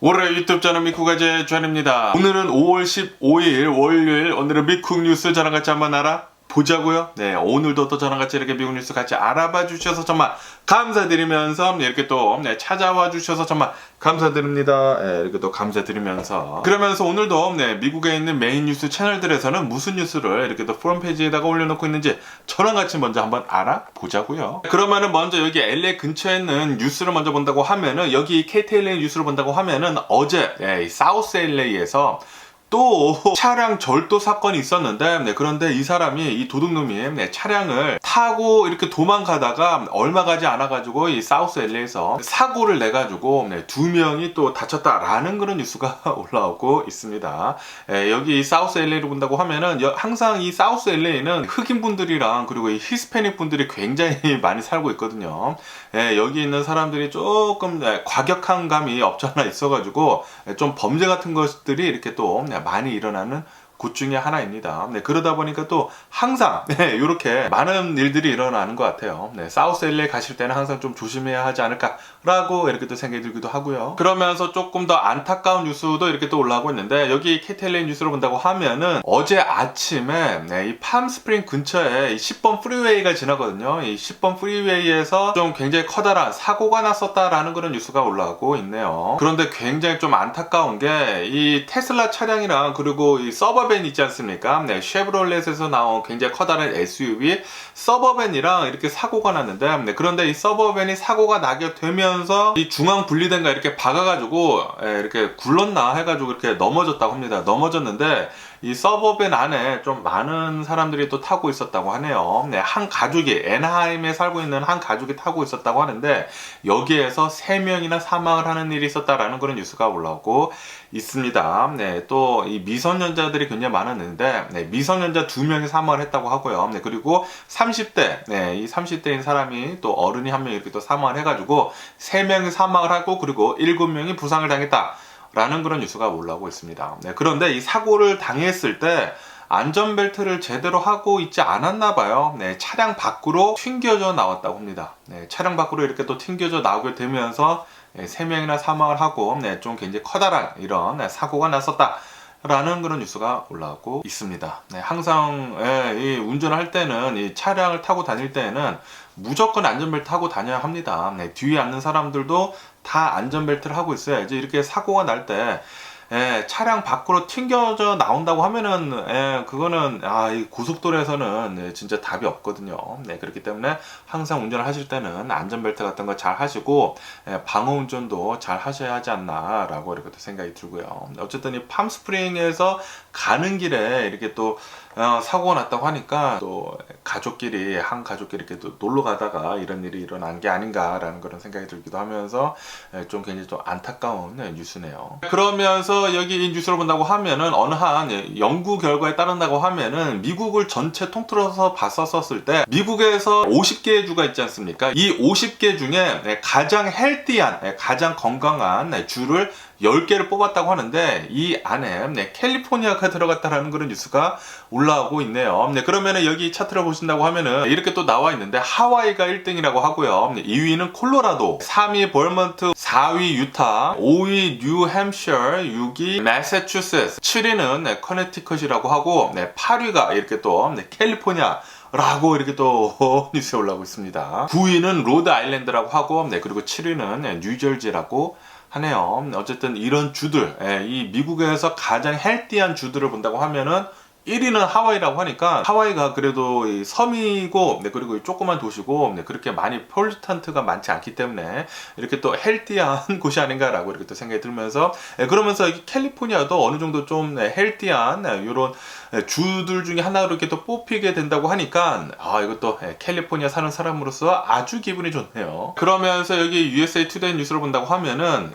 올해 유튜브 저는 미쿠가제 주한입니다. 오늘은 5월 15일 월요일. 오늘은 미쿡 뉴스 저랑 같이 한번 알아보자고요. 네, 오늘도 또 저랑 같이 이렇게 미국 뉴스 같이 알아봐 주셔서 정말 감사드리면서 이렇게 또 찾아와 주셔서 정말 감사드립니다. 네, 이렇게 또 감사드리면서 그러면서 오늘도 미국에 있는 메인 뉴스 채널들에서는 무슨 뉴스를 이렇게 또 홈페이지에다가 올려놓고 있는지 저랑 같이 먼저 한번 알아보자고요. 그러면은 먼저 여기 LA 근처에 있는 뉴스를 먼저 본다고 하면은 여기 KTLA 뉴스를 본다고 하면은 어제 이 사우스 LA에서 또 차량 절도 사건이 있었는데 그런데 이 사람이 이 도둑놈이 차량을 타고 이렇게 도망가다가 얼마 가지 않아 가지고 이 사우스 LA에서 사고를 내 가지고 두 명이 또 다쳤다라는 그런 뉴스가 올라오고 있습니다. 여기 이 사우스 LA를 본다고 하면은 항상 이 사우스 LA는 흑인 분들이랑 그리고 이 히스패닉 분들이 굉장히 많이 살고 있거든요. 여기 있는 사람들이 조금 과격한 감이 없지 않아 있어 가지고 좀 범죄 같은 것들이 이렇게 또 많이 일어나는 곳 중에 하나입니다. 그러다 보니까 또 항상 이렇게 많은 일들이 일어나는 것 같아요. 사우스 LA 가실 때는 항상 좀 조심해야 하지 않을까라고 이렇게 또 생각이 들기도 하고요. 그러면서 조금 더 안타까운 뉴스도 이렇게 또 올라오고 있는데 여기 KTLA 뉴스를 본다고 하면은 어제 아침에 이 팜스프링 근처에 10번 프리웨이가 지나거든요. 이 10번 프리웨이에서 좀 굉장히 커다란 사고가 났었다라는 그런 뉴스가 올라오고 있네요. 그런데 굉장히 좀 안타까운 게 이 테슬라 차량이랑 그리고 이 서버밴 있지 않습니까? 쉐브롤렛에서 나온 굉장히 커다란 SUV 서버밴이랑 이렇게 사고가 났는데 그런데 이 서버밴이 사고가 나게 되면서 이 중앙 분리대가 이렇게 박아가지고 이렇게 굴렀나 해가지고 이렇게 넘어졌다고 합니다. 넘어졌는데 이 서버밴 안에 좀 많은 사람들이 또 타고 있었다고 하네요. 한 가족이 애나하임에 살고 있는 한 가족이 타고 있었다고 하는데 여기에서 3명이나 사망을 하는 일이 있었다라는 그런 뉴스가 올라오고 있습니다. 또 이 미성년자들이 굉장히 많았는데 미성년자 2명이 사망을 했다고 하고요. 그리고 30대 이 30대인 사람이 또 어른이 한 명 이렇게 또 사망을 해가지고 3명이 사망을 하고 그리고 7명이 부상을 당했다. 라는 그런 뉴스가 올라오고 있습니다. 그런데 이 사고를 당했을 때 안전벨트를 제대로 하고 있지 않았나 봐요. 차량 밖으로 튕겨져 나왔다고 합니다. 차량 밖으로 이렇게 또 튕겨져 나오게 되면서 3명이나 사망을 하고 좀 굉장히 커다란 이런 사고가 났었다. 라는 그런 뉴스가 올라오고 있습니다. 항상 이 운전을 할 때는 이 차량을 타고 다닐 때는 무조건 안전벨트 하고 다녀야 합니다. 뒤에 앉는 사람들도 다 안전벨트를 하고 있어야지 이렇게 사고가 날 때 차량 밖으로 튕겨져 나온다고 하면은 그거는 이 고속도로에서는 진짜 답이 없거든요. 그렇기 때문에 항상 운전을 하실 때는 안전벨트 같은 거 잘 하시고 방어 운전도 잘 하셔야 하지 않나 라고 이렇게 또 생각이 들고요. 어쨌든 이 팜스프링에서 가는 길에 이렇게 또 사고가 났다고 하니까 또 한 가족끼리 이렇게 또 놀러 가다가 이런 일이 일어난 게 아닌가라는 그런 생각이 들기도 하면서 좀 굉장히 좀 안타까운 뉴스네요. 그러면서 여기 이 뉴스를 본다고 하면은 어느 한 연구 결과에 따른다고 하면은 미국을 전체 통틀어서 봤었을 때 미국에서 50개의 주가 있지 않습니까? 이 50개 중에 가장 헬티한, 가장 건강한 주를 10개를 뽑았다고 하는데 이 안에 캘리포니아가 들어갔다라는 그런 뉴스가 올라오고 있네요. 그러면은 여기 차트를 보신다고 하면은 이렇게 또 나와 있는데 하와이가 1등이라고 하고요. 2위는 콜로라도, 3위 버먼트, 4위 유타, 5위 뉴햄셔, 6위 매사추세츠, 7위는 커네티컷이라고 하고 8위가 이렇게 또 캘리포니아 라고 이렇게 또 뉴스에 올라오고 있습니다. 9위는 로드 아일랜드라고 하고 그리고 7위는 뉴저지라고 하네요. 어쨌든 이런 주들, 이 미국에서 가장 헬티한 주들을 본다고 하면은 1위는 하와이라고 하니까 하와이가 그래도 이 섬이고 그리고 조그만 도시고 그렇게 많이 폴루탄트가 많지 않기 때문에 이렇게 또 헬티한 곳이 아닌가라고 이렇게 또 생각이 들면서 그러면서 캘리포니아도 어느 정도 좀 헬티한 이런 주들 중에 하나로 이렇게 또 뽑히게 된다고 하니까 이것도 캘리포니아 사는 사람으로서 아주 기분이 좋네요. 그러면서 여기 USA 투데이 뉴스를 본다고 하면은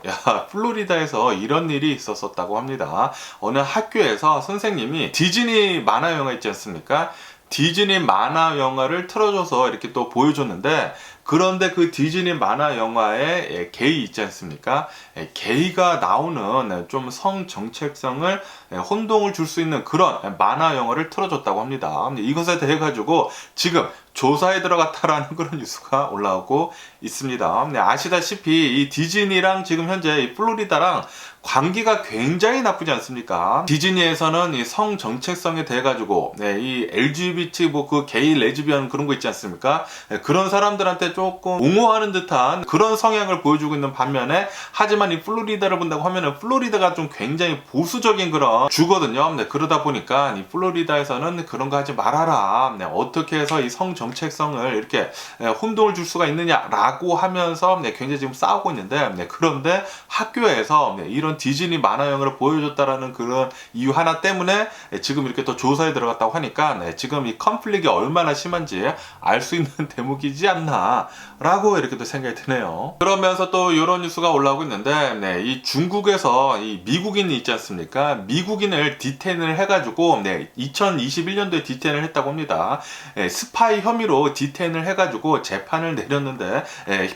플로리다에서 이런 일이 있었다고 합니다. 어느 학교에서 선생님이 디즈니 만화 영화 있지 않습니까? 디즈니 만화 영화를 틀어줘서 이렇게 또 보여줬는데 그런데 그 디즈니 만화 영화에 게이 있지 않습니까? 게이가 나오는 좀 성정체성을 혼동을 줄 수 있는 그런 만화 영화를 틀어줬다고 합니다. 이것에 대해 가지고 지금 조사에 들어갔다라는 그런 뉴스가 올라오고 있습니다. 네, 아시다시피 이 디즈니랑 지금 현재 이 플로리다랑 관계가 굉장히 나쁘지 않습니까? 디즈니에서는 이 성 정체성에 대해 가지고 이 LGBT 뭐 그 게이 레즈비언 그런 거 있지 않습니까? 그런 사람들한테 조금 옹호하는 듯한 그런 성향을 보여주고 있는 반면에, 하지만 이 플로리다를 본다고 하면은 플로리다가 좀 굉장히 보수적인 그런 주거든요. 그러다 보니까 이 플로리다에서는 그런 거 하지 말아라. 어떻게 해서 이 성 정체성을 이렇게 혼동을 줄 수가 있느냐라고 하면서 굉장히 지금 싸우고 있는데, 그런데 학교에서 이런 디즈니 만화영화를 보여줬다라는 그런 이유 하나 때문에 지금 이렇게 또 조사에 들어갔다고 하니까 지금 이 컨플릭이 얼마나 심한지 알 수 있는 대목이지 않나 라고 이렇게 또 생각이 드네요. 그러면서 또 이런 뉴스가 올라오고 있는데, 이 중국에서 이 미국인이 있지 않습니까? 미국인을 디테인을 해가지고 2021년도에 디테인을 했다고 합니다. 스파이 혐의로 디테인을 해가지고 재판을 내렸는데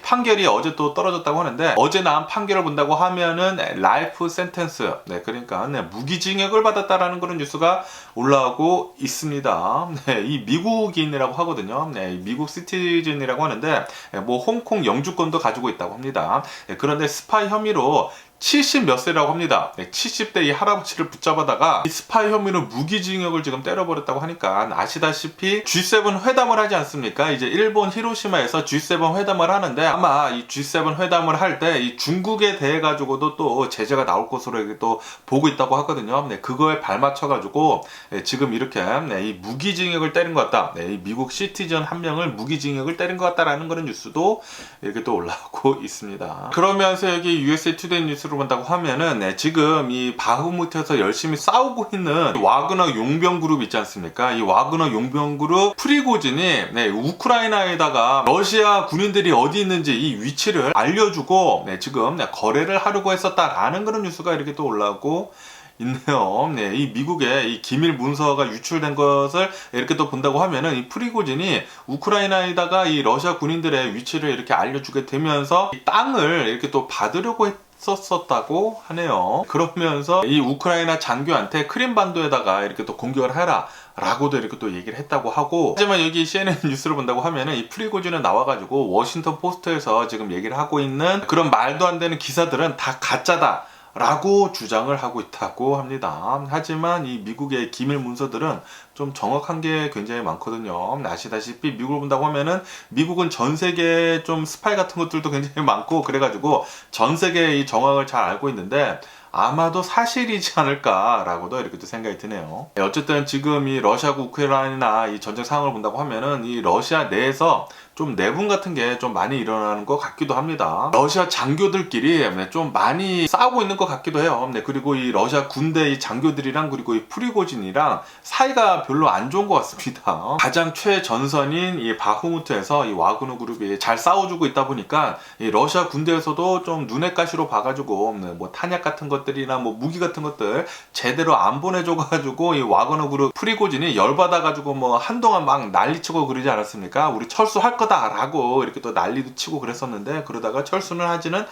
판결이 어제 또 떨어졌다고 하는데, 어제 나온 판결을 본다고 하면은 라이프 센텐스, 그러니까 무기징역을 받았다라는 그런 뉴스가 올라오고 있습니다. 이 미국인이라고 하거든요. 미국 시티즌이라고 하는데 뭐 홍콩 영주권도 가지고 있다고 합니다. 그런데 스파이 혐의로 70 몇 세라고 합니다. 70대 이 할아버지를 붙잡아다가 이 스파이 혐의로 무기징역을 지금 때려버렸다고 하니까, 아시다시피 G7 회담을 하지 않습니까? 이제 일본 히로시마에서 G7 회담을 하는데, 아마 이 G7 회담을 할 때 이 중국에 대해 가지고도 또 제재가 나올 것으로 또 보고 있다고 하거든요. 그거에 발맞춰 가지고 지금 이렇게 이 무기징역을 때린 것 같다. 이 미국 시티즌 한 명을 무기징역을 때린 것 같다라는 그런 뉴스도 이렇게 또 올라오고 있습니다. 그러면서 여기 USA 투데이 뉴스 로 본다고 하면은 지금 이 바흐무트에서 열심히 싸우고 있는 와그너 용병 그룹 있지 않습니까? 이 와그너 용병 그룹 프리고진이 우크라이나에다가 러시아 군인들이 어디 있는지 이 위치를 알려주고 지금 거래를 하려고 했었다라는 그런 뉴스가 이렇게 또 올라오고 있네요. 이 미국의 이 기밀 문서가 유출된 것을 이렇게 또 본다고 하면은, 이 프리고진이 우크라이나에다가 이 러시아 군인들의 위치를 이렇게 알려주게 되면서 이 땅을 이렇게 또 받으려고 썼었다고 하네요. 그러면서 이 우크라이나 장교한테 크림반도에다가 이렇게 또 공격을 해라 라고도 이렇게 또 얘기를 했다고 하고, 하지만 여기 CNN 뉴스를 본다고 하면은 이 프리고진은 나와가지고 워싱턴 포스트에서 지금 얘기를 하고 있는 그런 말도 안 되는 기사들은 다 가짜다 라고 주장을 하고 있다고 합니다. 하지만 이 미국의 기밀 문서들은 좀 정확한 게 굉장히 많거든요. 아시다시피 미국을 본다고 하면은 미국은 전 세계에 좀 스파이 같은 것들도 굉장히 많고, 그래가지고 전 세계의 이 정황을 잘 알고 있는데 아마도 사실이지 않을까라고도 이렇게 또 생각이 드네요. 어쨌든 지금 이 러시아과 우크라이나 이 전쟁 상황을 본다고 하면은 이 러시아 내에서 좀 내분 같은 게 좀 많이 일어나는 것 같기도 합니다. 러시아 장교들끼리 좀 많이 싸우고 있는 것 같기도 해요. 그리고 이 러시아 군대 이 장교들이랑 그리고 이 프리고진이랑 사이가 별로 안 좋은 것 같습니다. 가장 최전선인 이 바흐무트에서 이 와그너 그룹이 잘 싸워주고 있다 보니까 이 러시아 군대에서도 좀 눈엣 가시로 봐가지고 뭐 탄약 같은 것들이나 뭐 무기 같은 것들 제대로 안 보내줘가지고 이 와그너 그룹 프리고진이 열받아가지고 뭐 한동안 막 난리치고 그러지 않았습니까? 우리 철수할 거다라고 이렇게 또 난리도 치고 그랬었는데, 그러다가 철수는 하지는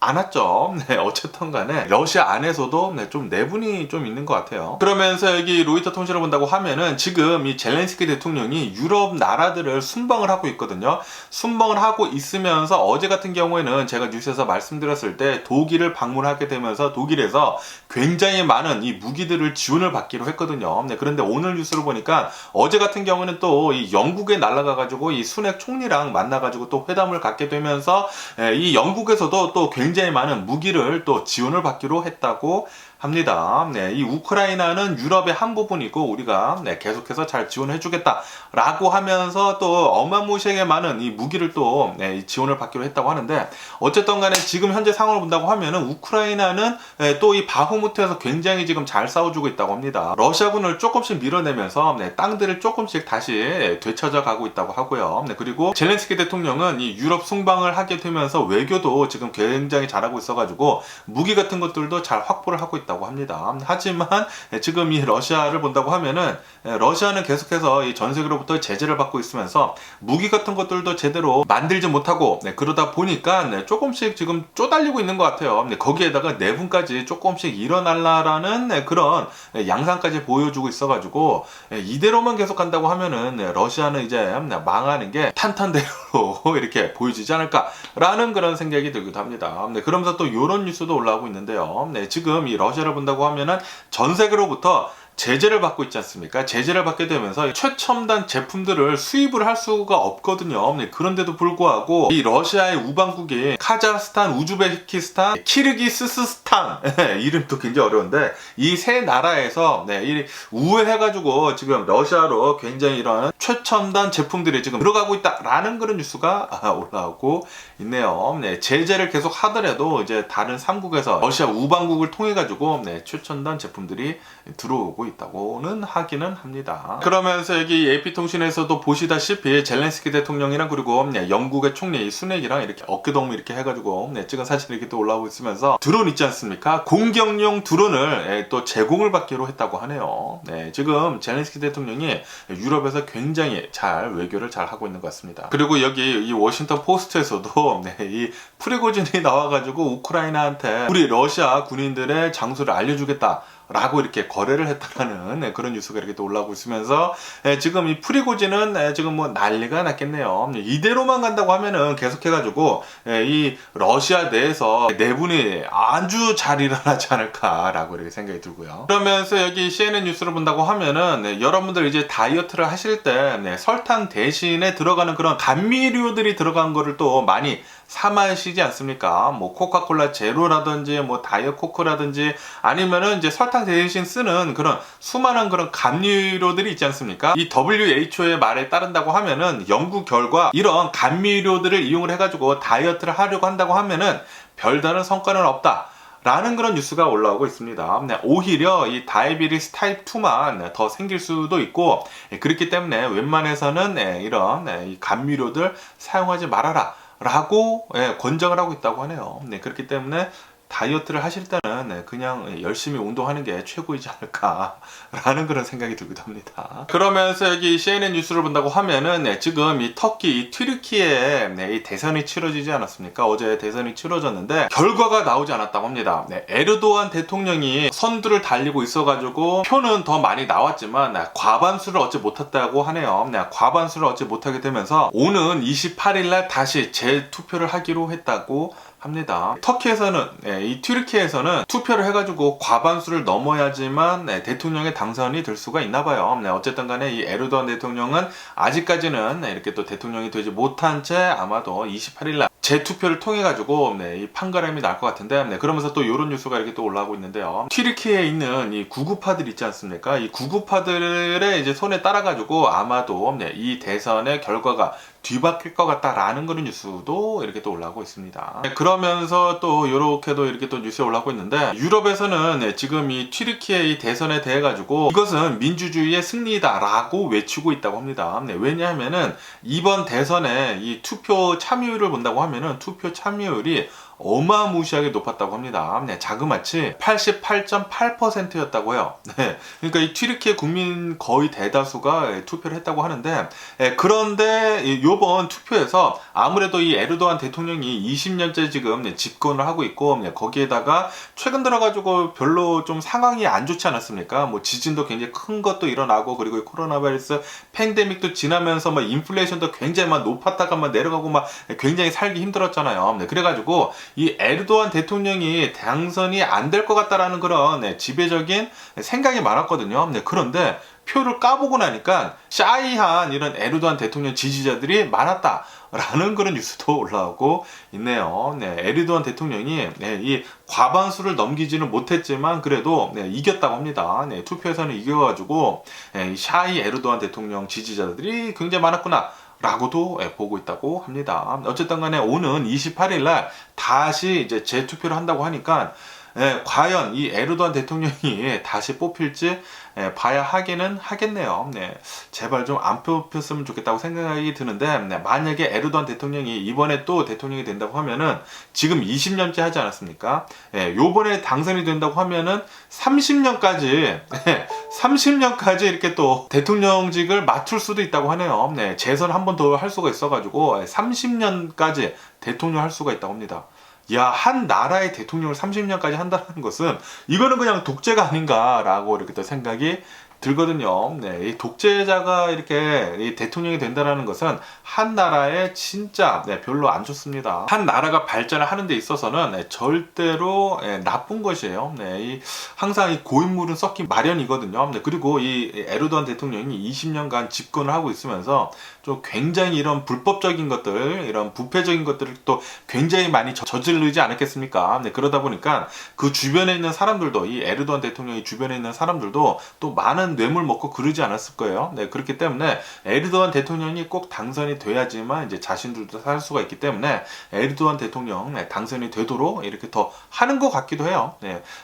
않았죠. 어쨌든 간에 러시아 안에서도 좀 내분이 좀 있는 것 같아요. 그러면서 여기 로이터 통신을 본다고 하면은 지금 이 젤렌스키 대통령이 유럽 나라들을 순방을 하고 있거든요. 순방을 하고 있으면서 어제 같은 경우에는 제가 뉴스에서 말씀드렸을 때 독일을 방문하게 되면서 독일에서 굉장히 많은 이 무기들을 지원을 받기로 했거든요. 그런데 오늘 뉴스를 보니까 어제 같은 경우는 또 이 영국에 날아가가지고 이 순핵 총리랑 만나가지고 또 회담을 갖게 되면서 이 영국에서도 또 굉장히 많은 무기를 또 지원을 받기로 했다고 합니다. 이 우크라이나는 유럽의 한 부분이고 우리가 계속해서 잘 지원해주겠다라고 하면서 또 어마무시하게 많은 이 무기를 또 지원을 받기로 했다고 하는데, 어쨌든 간에 지금 현재 상황을 본다고 하면은 우크라이나는 또 이 바흐무트에서 굉장히 지금 잘 싸워주고 있다고 합니다. 러시아군을 조금씩 밀어내면서 땅들을 조금씩 다시 되찾아 가고 있다고 하고요. 그리고 젤렌스키 대통령은 이 유럽 순방을 하게 되면서 외교도 지금 굉장히 잘하고 있어가지고 무기 같은 것들도 잘 확보를 하고 있다. 있다고 합니다. 하지만 지금 이 러시아를 본다고 하면은 러시아는 계속해서 이 전 세계로부터 제재를 받고 있으면서 무기 같은 것들도 제대로 만들지 못하고 그러다 보니까 조금씩 지금 쪼달리고 있는 것 같아요. 거기에다가 내분까지 조금씩 일어날라라는 그런 양상까지 보여주고 있어가지고 이대로만 계속 간다고 하면은 러시아는 이제 망하는 게 탄탄대로 이렇게 보여지지 않을까라는 그런 생각이 들기도 합니다. 그러면서 또 이런 뉴스도 올라오고 있는데요. 지금 이 러시아를 본다고 하면은 전 세계로부터 제재를 받고 있지 않습니까? 제재를 받게 되면서 최첨단 제품들을 수입을 할 수가 없거든요. 그런데도 불구하고 이 러시아의 우방국인 카자흐스탄, 우즈베키스탄, 키르기스스탄 이름도 굉장히 어려운데 이 세 나라에서 우회해가지고 지금 러시아로 굉장히 이런 최첨단 제품들이 지금 들어가고 있다라는 그런 뉴스가 올라오고 있네요. 제재를 계속 하더라도 이제 다른 3국에서 러시아 우방국을 통해 가지고 최첨단 제품들이 들어오고 있다고는 하기는 합니다. 그러면서 여기 AP통신에서도 보시다시피 젤렌스키 대통령이랑 그리고 영국의 총리 수넥이랑 이렇게 어깨동무 이렇게 해가지고 찍은 사진이 이렇게 또 올라오고 있으면서 드론 있지 않습니까? 공격용 드론을 또 제공을 받기로 했다고 하네요. 지금 젤렌스키 대통령이 유럽에서 굉장히 잘 외교를 잘 하고 있는 것 같습니다. 그리고 여기 이 워싱턴 포스트에서도 이 프리고진이 나와가지고 우크라이나한테 우리 러시아 군인들의 장소를 알려주겠다 라고 이렇게 거래를 했다는 그런 뉴스가 이렇게 또 올라오고 있으면서 지금 이 프리고진은 지금 뭐 난리가 났겠네요. 이대로만 간다고 하면은 계속해가지고 이 러시아 내에서 내분이 아주 잘 일어나지 않을까라고 이렇게 생각이 들고요. 그러면서 여기 CNN 뉴스를 본다고 하면은 여러분들 이제 다이어트를 하실 때 설탕 대신에 들어가는 그런 감미료들이 들어간 거를 또 많이 사 마시지 않습니까? 뭐 코카콜라 제로라든지 뭐 다이어 코크라든지 아니면은 이제 설탕 대신 쓰는 그런 수많은 그런 감미료들이 있지 않습니까? 이 WHO의 말에 따른다고 하면은 연구 결과 이런 감미료들을 이용을 해가지고 다이어트를 하려고 한다고 하면은 별다른 성과는 없다. 라는 그런 뉴스가 올라오고 있습니다. 오히려 이 다이비리스 타입 2만 더 생길 수도 있고 그렇기 때문에 웬만해서는 이런 이 감미료들 사용하지 말아라 라고 권장을 하고 있다고 하네요. 그렇기 때문에 다이어트를 하실 때는 그냥 열심히 운동하는 게 최고이지 않을까라는 그런 생각이 들기도 합니다. 그러면서 여기 CNN 뉴스를 본다고 하면은 지금 이 터키, 이 튀르키에 이 대선이 치러지지 않았습니까? 어제 대선이 치러졌는데 결과가 나오지 않았다고 합니다. 에르도안 대통령이 선두를 달리고 있어가지고 표는 더 많이 나왔지만 과반수를 얻지 못했다고 하네요. 과반수를 얻지 못하게 되면서 오는 28일날 다시 재투표를 하기로 했다고 합니다. 터키에서는 이 튀르키에서는 투표를 해가지고 과반수를 넘어야지만 대통령의 당선이 될 수가 있나 봐요. 어쨌든 간에 이 에르도안 대통령은 아직까지는 이렇게 또 대통령이 되지 못한 채 아마도 28일날 재투표를 통해 가지고 이 판가름이 날 것 같은데 그러면서 또 이런 뉴스가 이렇게 또 올라오고 있는데요. 튀르키에 있는 이 구구파들 있지 않습니까? 이 구구파들의 이제 손에 따라 가지고 아마도 이 대선의 결과가 뒤바뀔 것 같다라는 그런 뉴스도 이렇게 또 올라오고 있습니다. 그러면서 또 이렇게도 이렇게 또 뉴스에 올라오고 있는데 유럽에서는 지금 이 튀르키의 대선에 대해 가지고 이것은 민주주의의 승리다라고 외치고 있다고 합니다. 왜냐하면은 이번 대선에 이 투표 참여율을 본다고 하면은 투표 참여율이 어마무시하게 높았다고 합니다. 자그마치 88.8%였다고 해요. 그러니까 이 튀르키예 국민 거의 대다수가 투표를 했다고 하는데 그런데 이번 투표에서 아무래도 이 에르도안 대통령이 20년째 지금 집권을 하고 있고 거기에다가 최근 들어가지고 별로 좀 상황이 안 좋지 않았습니까? 뭐 지진도 굉장히 큰 것도 일어나고 그리고 코로나 바이러스 팬데믹도 지나면서 막 인플레이션도 굉장히 막 높았다가 막 내려가고 막 굉장히 살기 힘들었잖아요. 그래가지고 이 에르도안 대통령이 당선이 안 될 것 같다라는 그런 지배적인 생각이 많았거든요. 그런데 표를 까보고 나니까 샤이한 이런 에르도안 대통령 지지자들이 많았다라는 그런 뉴스도 올라오고 있네요. 에르도안 대통령이 이 과반수를 넘기지는 못했지만 그래도 이겼다고 합니다. 투표에서는 이겨가지고 이 샤이 에르도안 대통령 지지자들이 굉장히 많았구나. 라고도 보고 있다고 합니다. 어쨌든 간에 오는 28일날 다시 이제 재투표를 한다고 하니까 과연 이 에르도안 대통령이 다시 뽑힐지 봐야 하기는 하겠네요. 네, 제발 좀 안 뽑혔으면 좋겠다고 생각이 드는데, 만약에 에르도안 대통령이 이번에 또 대통령이 된다고 하면은 지금 20년째 하지 않았습니까? 요번에 당선이 된다고 하면은 30년까지 30년까지 이렇게 또 대통령직을 맡을 수도 있다고 하네요. 네, 재선 한 번 더 할 수가 있어가지고 30년까지 대통령 할 수가 있다고 합니다. 야, 한 나라의 대통령을 30년까지 한다는 것은 이거는 그냥 독재가 아닌가라고 이렇게 또 생각이 들거든요. 네, 이 독재자가 이렇게 이 대통령이 된다는 것은 한 나라에 진짜 별로 안 좋습니다. 한 나라가 발전을 하는 데 있어서는 절대로 나쁜 것이에요. 항상 이 고인물은 썩기 마련이거든요. 그리고 이 에르도안 대통령이 20년간 집권을 하고 있으면서 좀 굉장히 이런 불법적인 것들, 이런 부패적인 것들을 또 굉장히 많이 저지르지 않았겠습니까? 그러다 보니까 그 주변에 있는 사람들도, 이 에르도안 대통령이 주변에 있는 사람들도 또 많은 뇌물 먹고 그러지 않았을 거예요. 그렇기 때문에 에르도안 대통령이 꼭 당선이 돼야지만 이제 자신들도 살 수가 있기 때문에 에르도안 대통령 당선이 되도록 이렇게 더 하는 것 같기도 해요.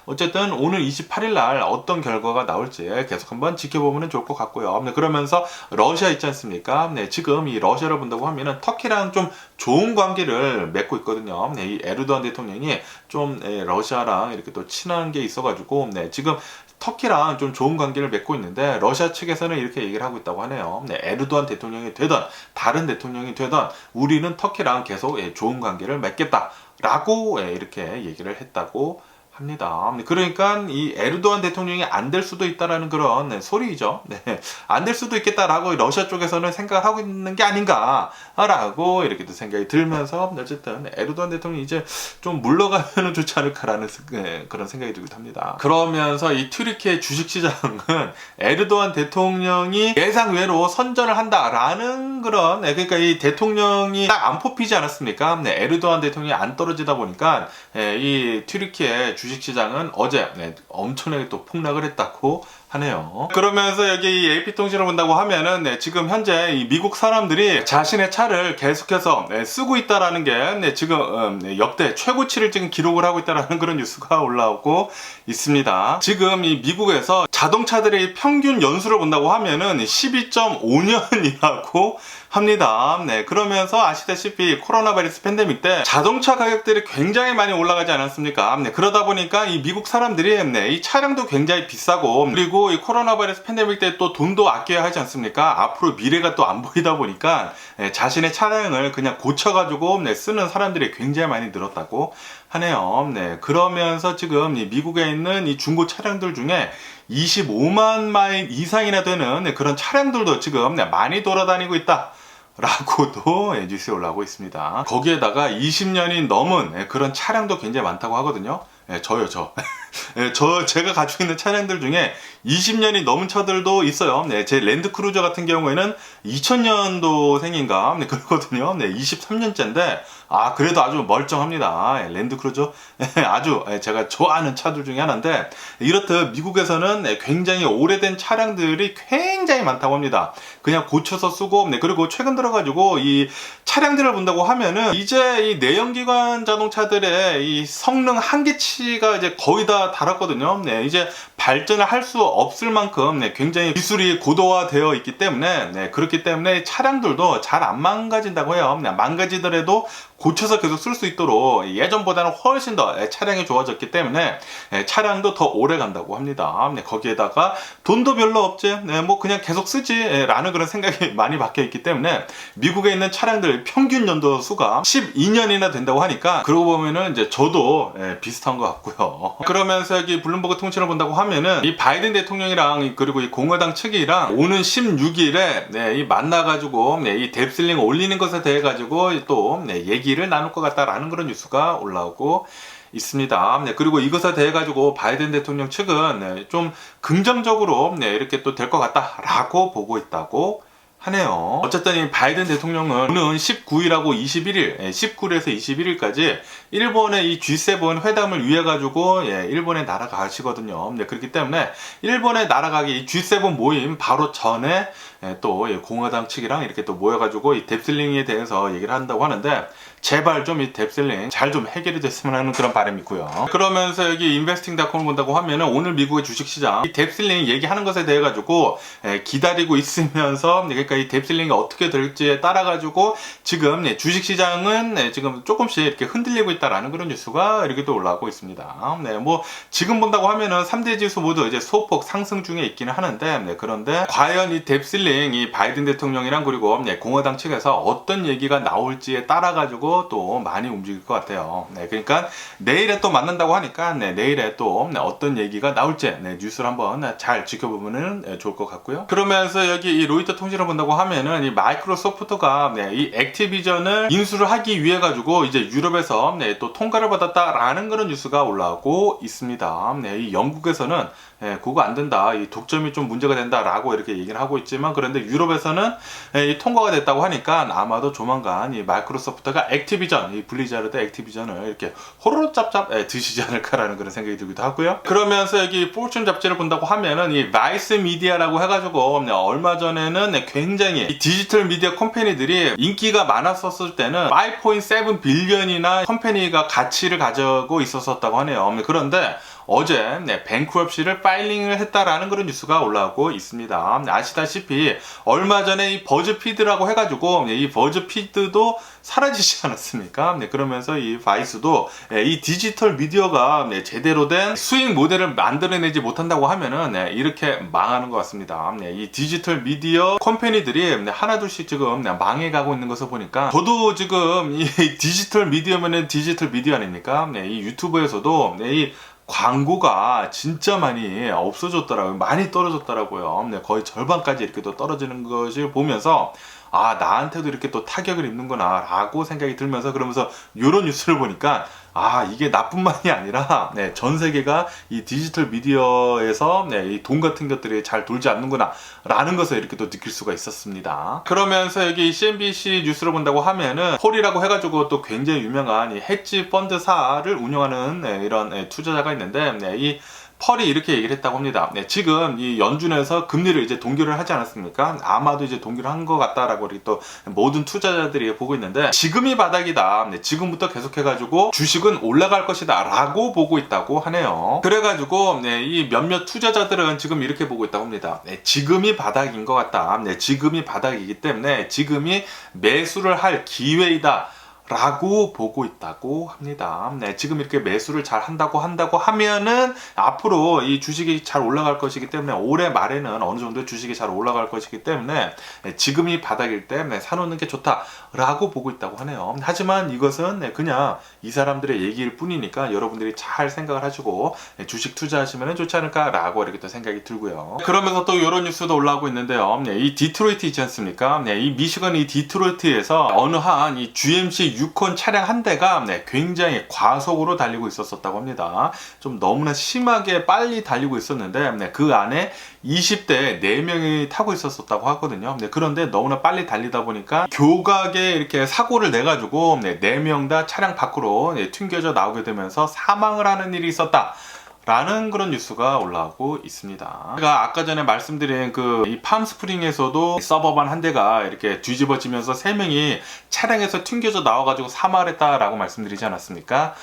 어쨌든 오늘 28일 날 어떤 결과가 나올지 계속 한번 지켜보면 좋을 것 같고요. 그러면서 러시아 있지 않습니까? 지금 이 러시아를 본다고 하면은 터키랑 좀 좋은 관계를 맺고 있거든요. 이 에르도안 대통령이 좀 러시아랑 이렇게 또 친한 게 있어가지고 지금 터키랑 좀 좋은 관계를 맺고 있는데 러시아 측에서는 이렇게 얘기를 하고 있다고 하네요. 에르도안 대통령이 되든 다른 대통령이 되든 우리는 터키랑 계속 좋은 관계를 맺겠다라고 이렇게 얘기를 했다고 합니다. 그러니까 이 에르도안 대통령이 안 될 수도 있다라는 그런 소리이죠. 안 될 수도 있겠다라고 러시아 쪽에서는 생각을 하고 있는 게 아닌가라고 이렇게 또 생각이 들면서 어쨌든 에르도안 대통령이 이제 좀 물러가면 좋지 않을까라는 그런 생각이 들기도 합니다. 그러면서 이 튀르키예 주식시장은 에르도안 대통령이 예상외로 선전을 한다라는 그런 그러니까 이 대통령이 딱 안 뽑히지 않았습니까? 에르도안 대통령이 안 떨어지다 보니까 이 튀르키예 주식시장은 어제 엄청나게 또 폭락을 했다고 하네요. 그러면서 여기 이 AP통신을 본다고 하면은 지금 현재 이 미국 사람들이 자신의 차를 계속해서 쓰고 있다라는 게 지금 역대 최고치를 지금 기록을 하고 있다라는 그런 뉴스가 올라오고 있습니다. 지금 이 미국에서 자동차들의 평균 연수를 본다고 하면은 12.5년이라고 합니다. 그러면서 아시다시피 코로나 바이러스 팬데믹 때 자동차 가격들이 굉장히 많이 올라가지 않았습니까? 그러다 보니까 이 미국 사람들이 이 차량도 굉장히 비싸고 그리고 이 코로나 바이러스 팬데믹 때 또 돈도 아껴야 하지 않습니까? 앞으로 미래가 또 안 보이다 보니까 자신의 차량을 그냥 고쳐가지고 쓰는 사람들이 굉장히 많이 늘었다고 하네요. 그러면서 지금 이 미국에 있는 이 중고 차량들 중에 25만 마일 이상이나 되는 그런 차량들도 지금 많이 돌아다니고 있다. 라고도 뉴스에 올라오고 있습니다. 거기에다가 20년이 넘은 그런 차량도 굉장히 많다고 하거든요. 제가 가지고 있는 차량들 중에 20년이 넘은 차들도 있어요. 제 랜드크루저 같은 경우에는 2000년도생인가 그러거든요. 23년째인데 그래도 아주 멀쩡합니다. 랜드크루저 아주 제가 좋아하는 차들 중에 하나인데 이렇듯 미국에서는 굉장히 오래된 차량들이 굉장히 많다고 합니다. 그냥 고쳐서 쓰고 그리고 최근 들어가지고 이 차량들을 본다고 하면은 이제 이 내연기관 자동차들의 이 성능 한계치가 이제 거의 다 달았거든요. 이제 발전을 할 수 없을 만큼 굉장히 기술이 고도화되어 있기 때문에 그렇기 때문에 차량들도 잘 안 망가진다고 해요. 망가지더라도 고쳐서 계속 쓸 수 있도록 예전보다는 훨씬 더 차량이 좋아졌기 때문에 차량도 더 오래 간다고 합니다. 거기에다가 돈도 별로 없지 뭐 그냥 계속 쓰지 라는 그런 생각이 많이 박혀 있기 때문에 미국에 있는 차량들 평균 연도 수가 12년이나 된다고 하니까 그러고 보면은 이제 저도 비슷한 것 같고요. 그러면서 여기 블룸버그 통신을 본다고 하면은 이 바이든 대통령이랑 그리고 이 공화당 측이랑 오는 16일에 이 만나가지고 이 뎁슬링 올리는 것에 대해 가지고 또 얘기를 나눌 것 같다라는 그런 뉴스가 올라오고 있습니다. 그리고 이것에 대해 가지고 바이든 대통령 측은 좀 긍정적으로 이렇게 또 될 것 같다라고 보고 있다고 하네요. 어쨌든 이 바이든 대통령은 오는 19일하고 21일, 19일에서 21일까지 일본의 이 G7 회담을 위해 가지고 일본에 날아가시거든요. 그렇기 때문에 일본에 날아가기 G7 모임 바로 전에 또 공화당 측이랑 이렇게 또 모여가지고 이 뎁슬링에 대해서 얘기를 한다고 하는데 제발 좀 이 뎁슬링 잘 좀 해결이 됐으면 하는 그런 바람이 있고요. 그러면서 여기 인베스팅닷컴을 본다고 하면은 오늘 미국의 주식시장 이 뎁슬링 얘기하는 것에 대해 가지고 기다리고 있으면서 그러니까 이 뎁슬링이 어떻게 될지에 따라 가지고 지금 주식시장은 지금 조금씩 이렇게 흔들리고 있다라는 그런 뉴스가 이렇게 또 올라오고 있습니다. 뭐 지금 본다고 하면은 3대 지수 모두 이제 소폭 상승 중에 있기는 하는데 그런데 과연 이 뎁슬링 이 바이든 대통령이랑 그리고 공화당 측에서 어떤 얘기가 나올지에 따라 가지고 또 많이 움직일 것 같아요. 그러니까 내일에 또 만난다고 하니까 내일에 또 어떤 얘기가 나올지 뉴스를 한번 잘 지켜보면 좋을 것 같고요. 그러면서 여기 이 로이터 통신을 본다고 하면은 이 마이크로소프트가 이 액티비전을 인수를 하기 위해 가지고 이제 유럽에서 또 통과를 받았다라는 그런 뉴스가 올라오고 있습니다. 이 영국에서는 그거 안 된다, 이 독점이 좀 문제가 된다라고 이렇게 얘기를 하고 있지만 그런데 유럽에서는 이 통과가 됐다고 하니까 아마도 조만간 이 마이크로소프트가 액티비전, 이 블리자르드 액티비전을 이렇게 호로로 짭짭 드시지 않을까라는 그런 생각이 들기도 하고요. 그러면서 여기 포춘 잡지를 본다고 하면은 이 바이스 미디어라고 해가지고 얼마 전에는 굉장히 이 디지털 미디어 컴퍼니들이 인기가 많았었을 때는 5.7 빌리언이나 컴퍼니가 가치를 가지고 있었다고 하네요. 그런데 어제 뱅크럽시를 파일링을 했다라는 그런 뉴스가 올라오고 있습니다. 아시다시피 얼마 전에 이 버즈피드라고 해가지고 이 버즈피드도 사라지지 않았습니까? 그러면서 이 바이스도 이 디지털 미디어가 제대로 된 수익 모델을 만들어내지 못한다고 하면은 이렇게 망하는 것 같습니다. 이 디지털 미디어 컴퍼니들이 하나둘씩 지금 망해가고 있는 것을 보니까 저도 지금 이 디지털 미디어면은 디지털 미디어 아닙니까? 이 유튜브에서도 이 광고가 진짜 많이 없어졌더라고요. 많이 떨어졌더라고요. 거의 절반까지 이렇게 또 떨어지는 것을 보면서 아, 나한테도 이렇게 또 타격을 입는구나 라고 생각이 들면서 그러면서 이런 뉴스를 보니까 아, 이게 나뿐만이 아니라 전 세계가 이 디지털 미디어에서 이 돈 같은 것들이 잘 돌지 않는구나 라는 것을 이렇게 또 느낄 수가 있었습니다. 그러면서 여기 CNBC 뉴스를 본다고 하면은 폴이라고 해가지고 또 굉장히 유명한 이 헤지 펀드사를 운영하는 이런 투자자가 있는데 이 펄이 이렇게 얘기를 했다고 합니다. 지금 이 연준에서 금리를 이제 동결을 하지 않았습니까? 아마도 이제 동결을 한 것 같다라고 우리 또 모든 투자자들이 보고 있는데 지금이 바닥이다. 지금부터 계속해가지고 주식은 올라갈 것이다 라고 보고 있다고 하네요. 그래가지고 이 몇몇 투자자들은 지금 이렇게 보고 있다고 합니다. 지금이 바닥인 것 같다. 지금이 바닥이기 때문에 지금이 매수를 할 기회이다 라고 보고 있다고 합니다. 지금 이렇게 매수를 잘 한다고 하면은 앞으로 이 주식이 잘 올라갈 것이기 때문에 올해 말에는 어느 정도 주식이 잘 올라갈 것이기 때문에 지금이 바닥일 때 사놓는 게 좋다라고 보고 있다고 하네요. 하지만 이것은 그냥 이 사람들의 얘기일 뿐이니까 여러분들이 잘 생각을 하시고 주식 투자하시면 좋지 않을까라고 이렇게 또 생각이 들고요. 그러면서 또 이런 뉴스도 올라오고 있는데요. 이 디트로이트 있지 않습니까? 이 미시건 이 디트로이트에서 어느 한 이 GMC 유콘 차량 한 대가 굉장히 과속으로 달리고 있었다고 합니다. 좀 너무나 심하게 빨리 달리고 있었는데 그 안에 20대 4명이 타고 있었다고 하거든요. 그런데 너무나 빨리 달리다 보니까 교각에 이렇게 사고를 내가지고 4명 다 차량 밖으로 튕겨져 나오게 되면서 사망을 하는 일이 있었다. 라는 그런 뉴스가 올라오고 있습니다. 제가 아까 전에 말씀드린 그 이 팜스프링에서도 서버반 한 대가 이렇게 뒤집어지면서 3명이 차량에서 튕겨져 나와가지고 사망을 했다라고 말씀드리지 않았습니까?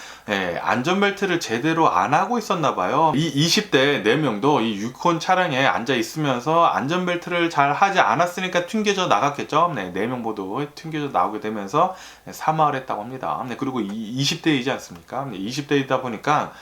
안전벨트를 제대로 안 하고 있었나 봐요. 이 20대 4명도 이 유콘 차량에 앉아 있으면서 안전벨트를 잘 하지 않았으니까 튕겨져 나갔겠죠. 4명 모두 튕겨져 나오게 되면서 사망을 했다고 합니다. 그리고 20대이지 않습니까? 20대이다 보니까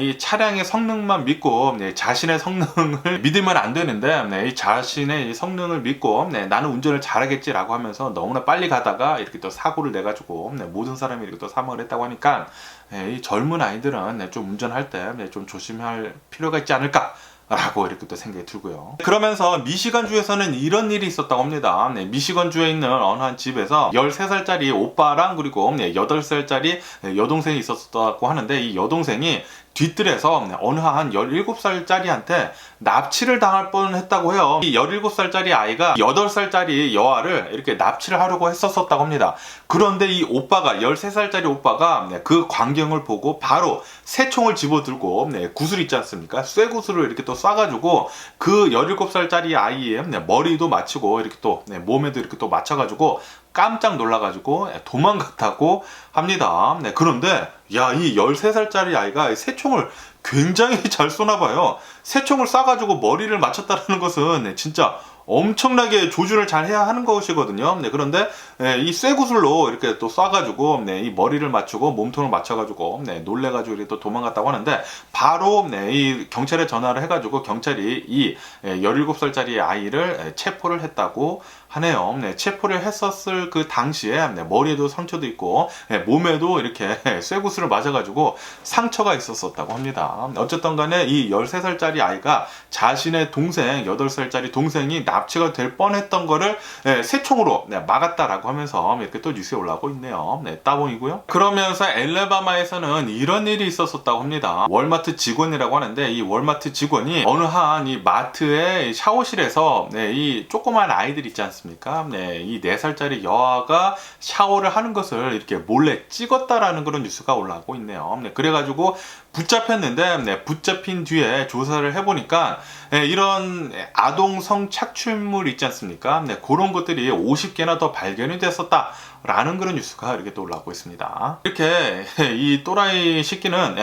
이 차량의 성능만 믿고 자신의 성능을 믿으면 안 되는데 이 자신의 성능을 믿고 나는 운전을 잘하겠지라고 하면서 너무나 빨리 가다가 이렇게 또 사고를 내가지고 모든 사람이 이렇게 또 사망을 했다고 하니까 이 젊은 아이들은 좀 운전할 때 좀 조심할 필요가 있지 않을까 라고 이렇게 또 생각이 들고요. 그러면서 미시건주에서는 이런 일이 있었다고 합니다. 미시건주에 있는 어느 한 집에서 13살짜리 오빠랑 그리고 8살짜리 여동생이 있었다고 하는데 이 여동생이 뒤뜰에서 어느 한 17살짜리한테 납치를 당할 뻔했다고 해요. 이 17살짜리 아이가 8살짜리 여아를 이렇게 납치를 하려고 했었다고 합니다. 그런데 이 오빠가 13살짜리 오빠가 그 광경을 보고 바로 새총을 집어들고 구슬 있지 않습니까? 쇠구슬을 이렇게 또 또 쏴가지고 그 17살짜리 아이의 머리도 맞추고 이렇게 또 몸에도 이렇게 또 맞춰가지고 깜짝 놀라가지고 도망갔다고 합니다. 그런데 야, 이 13살짜리 아이가 새총을 굉장히 잘 쏘나 봐요. 새총을 쏴가지고 머리를 맞췄다는 것은 진짜 엄청나게 조준을 잘 해야 하는 것이거든요. 그런데 이 쇠구슬로 이렇게 또 쏴가지고 이 머리를 맞추고 몸통을 맞춰가지고 놀래가지고 이렇게 또 도망갔다고 하는데 바로 이 경찰에 전화를 해가지고 경찰이 이 17살짜리 아이를 체포를 했다고 하네요. 체포를 했었을 그 당시에 머리에도 상처도 있고 몸에도 이렇게 쇠구슬을 맞아가지고 상처가 있었다고 합니다. 어쨌든 간에 이 13살짜리 아이가 자신의 동생, 8살짜리 동생이 납치가 될 뻔했던 거를 새총으로 막았다라고 하면서 이렇게 또 뉴스에 올라오고 있네요. 따봉이고요. 그러면서 엘레바마에서는 이런 일이 있었다고 합니다. 월마트 직원이라고 하는데 이 월마트 직원이 어느 한 이 마트의 샤워실에서 이 조그만 아이들 있지 않습니까? 이 4살짜리 여아가 샤워를 하는 것을 이렇게 몰래 찍었다라는 그런 뉴스가 올라오고 있네요. 그래가지고 붙잡혔는데 붙잡힌 뒤에 조사를 해보니까 이런 아동 성착취물 있지 않습니까? 그런 것들이 50개나 더 발견이 됐었다 라는 그런 뉴스가 이렇게 또 올라오고 있습니다. 이렇게 이 또라이 시끼는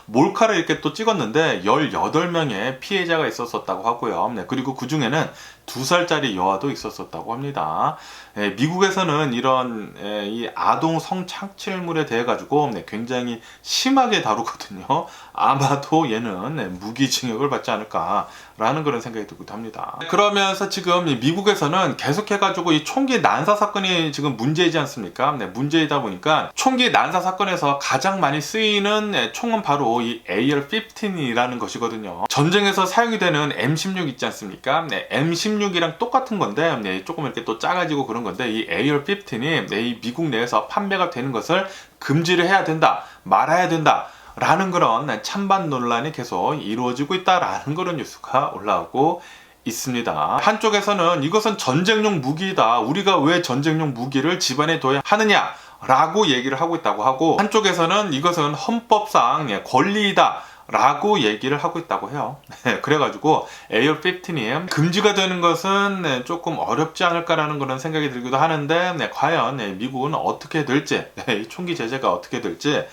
몰카를 이렇게 또 찍었는데 18명의 피해자가 있었다고 하고요. 그리고 그 중에는 2살짜리 여아도 있었다고 합니다. 미국에서는 이런 이 아동 성착취물에 대해 가지고 굉장히 심하게 다루거든요. 아마도 얘는 무기징역을 받지 않을까라는 그런 생각이 들기도 합니다. 그러면서 지금 미국에서는 계속해가지고 이 총기 난사 사건이 지금 문제이지 않습니까? 문제이다 보니까 총기 난사 사건에서 가장 많이 쓰이는 총은 바로 이 AR-15이라는 것이거든요. 전쟁에서 사용이 되는 M16 있지 않습니까? M16이랑 똑같은 건데 조금 이렇게 또 작아지고 그런 건데 이 AR-15이 이 미국 내에서 판매가 되는 것을 금지를 해야 된다, 말아야 된다 라는 그런 찬반 논란이 계속 이루어지고 있다라는 그런 뉴스가 올라오고 있습니다. 한쪽에서는 이것은 전쟁용 무기이다, 우리가 왜 전쟁용 무기를 집안에 둬야 하느냐 라고 얘기를 하고 있다고 하고, 한쪽에서는 이것은 헌법상 권리이다 라고 얘기를 하고 있다고 해요. 그래가지고 AR-15이 금지가 되는 것은 조금 어렵지 않을까라는 그런 생각이 들기도 하는데 과연 미국은 어떻게 될지, 이 총기 제재가 어떻게 될지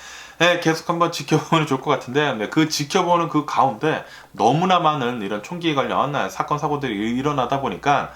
계속 한번 지켜보면 좋을 것 같은데 그 지켜보는 그 가운데 너무나 많은 이런 총기 관련 사건 사고들이 일어나다 보니까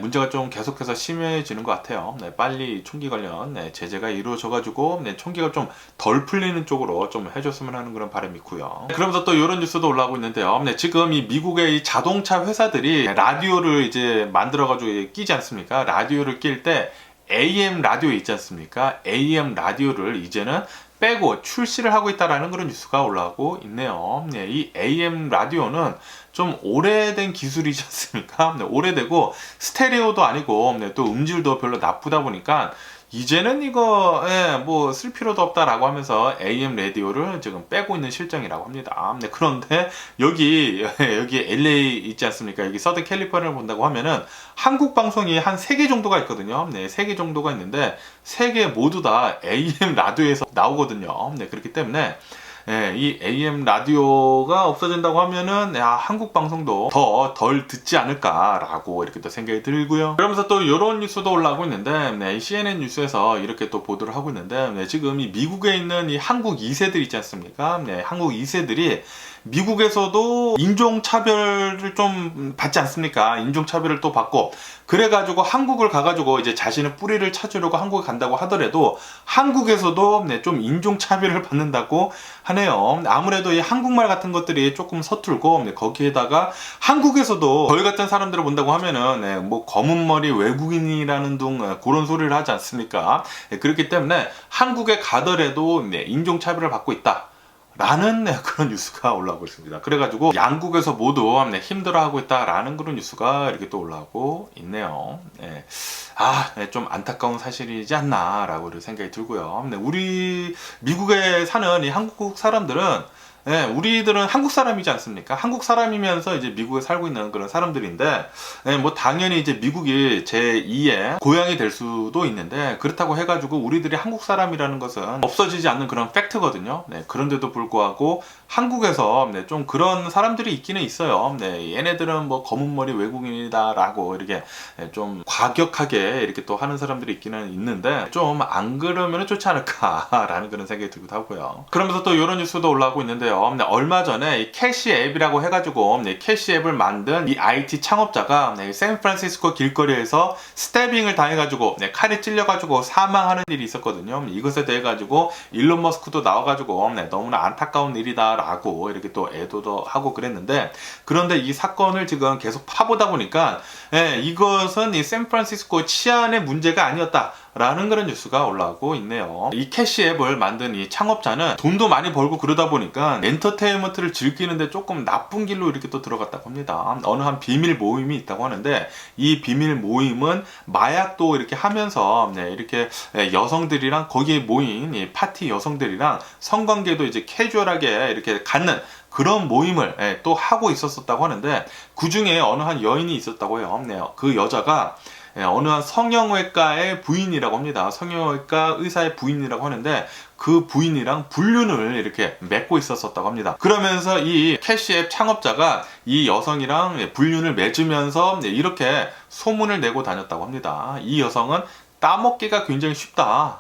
문제가 좀 계속해서 심해지는 것 같아요. 빨리 총기 관련 제재가 이루어져가지고 총기가 좀 덜 풀리는 쪽으로 좀 해줬으면 하는 그런 바람이 있고요. 그러면서 또 이런 뉴스도 올라오고 있는데요. 지금 이 미국의 이 자동차 회사들이 라디오를 이제 만들어가지고 끼지 않습니까? 라디오를 낄 때 AM 라디오 있지 않습니까? AM 라디오를 이제는 빼고 출시를 하고 있다라는 그런 뉴스가 올라오고 있네요. 이 AM 라디오는 좀 오래된 기술이지 않습니까? 오래되고 스테레오도 아니고 또 음질도 별로 나쁘다 보니까 이제는 이거 뭐 쓸 필요도 없다라고 하면서 AM 라디오를 지금 빼고 있는 실정이라고 합니다. 그런데 여기 LA 있지 않습니까? 여기 서든 캘리포니아를 본다고 하면은 한국 방송이 한 3개 정도가 있거든요. 3개 정도가 있는데 3개 모두 다 AM 라디오에서 나오거든요. 그렇기 때문에 이 AM 라디오가 없어진다고 하면은 한국 방송도 더 덜 듣지 않을까라고 이렇게 또 생각이 들고요. 그러면서 또 이런 뉴스도 올라오고 있는데 이 CNN 뉴스에서 이렇게 또 보도를 하고 있는데 지금 이 미국에 있는 이 한국 2세들 있지 않습니까? 한국 2세들이 미국에서도 인종차별을 좀 받지 않습니까? 인종차별을 또 받고 그래가지고 한국을 가가지고 이제 자신의 뿌리를 찾으려고 한국에 간다고 하더라도 한국에서도 좀 인종차별을 받는다고 하네요. 아무래도 이 한국말 같은 것들이 조금 서툴고 거기에다가 한국에서도 저희 같은 사람들을 본다고 하면은 뭐 검은 머리 외국인이라는 둥 그런 소리를 하지 않습니까? 그렇기 때문에 한국에 가더라도 인종차별을 받고 있다 라는 그런 뉴스가 올라오고 있습니다. 그래가지고 양국에서 모두 힘들어하고 있다라는 그런 뉴스가 이렇게 또 올라오고 있네요. 좀 안타까운 사실이지 않나라고 생각이 들고요. 우리 미국에 사는 이 한국 사람들은 예, 우리들은 한국 사람이지 않습니까? 한국 사람이면서 이제 미국에 살고 있는 그런 사람들인데, 예, 뭐 당연히 이제 미국이 제2의 고향이 될 수도 있는데, 그렇다고 해가지고 우리들이 한국 사람이라는 것은 없어지지 않는 그런 팩트거든요. 네, 그런데도 불구하고 한국에서 네, 좀 그런 사람들이 있기는 있어요. 네, 얘네들은 뭐 검은 머리 외국인이다라고 이렇게 좀 과격하게 이렇게 또 하는 사람들이 있기는 있는데, 좀 안 그러면 좋지 않을까라는 그런 생각이 들기도 하고요. 그러면서 또 이런 뉴스도 올라오고 있는데요. 네, 얼마 전에 이 캐시 앱이라고 해가지고 네, 캐시 앱을 만든 이 IT 창업자가 네, 샌프란시스코 길거리에서 스태빙을 당해가지고 네, 칼에 찔려가지고 사망하는 일이 있었거든요. 이것에 대해 가지고 일론 머스크도 나와가지고 네, 너무나 안타까운 일이다라고 이렇게 또 애도도 하고 그랬는데, 그런데 이 사건을 지금 계속 파보다 보니까 이것은 이 샌프란시스코 치안의 문제가 아니었다라는 그런 뉴스가 올라오고 있네요. 이 캐시 앱을 만든 이 창업자는 돈도 많이 벌고 그러다 보니까 엔터테인먼트를 즐기는데 조금 나쁜 길로 이렇게 또 들어갔다고 합니다. 어느 한 비밀 모임이 있다고 하는데, 이 비밀 모임은 마약도 이렇게 하면서 이렇게 여성들이랑 거기에 모인 이 파티 여성들이랑 성관계도 이제 캐주얼하게 이렇게 갖는 그런 모임을 또 하고 있었다고 하는데, 그 중에 어느 한 여인이 있었다고 해요. 그 여자가 어느 한 성형외과의 부인이라고 합니다. 성형외과 의사의 부인이라고 하는데, 그 부인이랑 불륜을 이렇게 맺고 있었다고 합니다. 그러면서 이 캐시앱 창업자가 이 여성이랑 불륜을 맺으면서 이렇게 소문을 내고 다녔다고 합니다. 이 여성은 따먹기가 굉장히 쉽다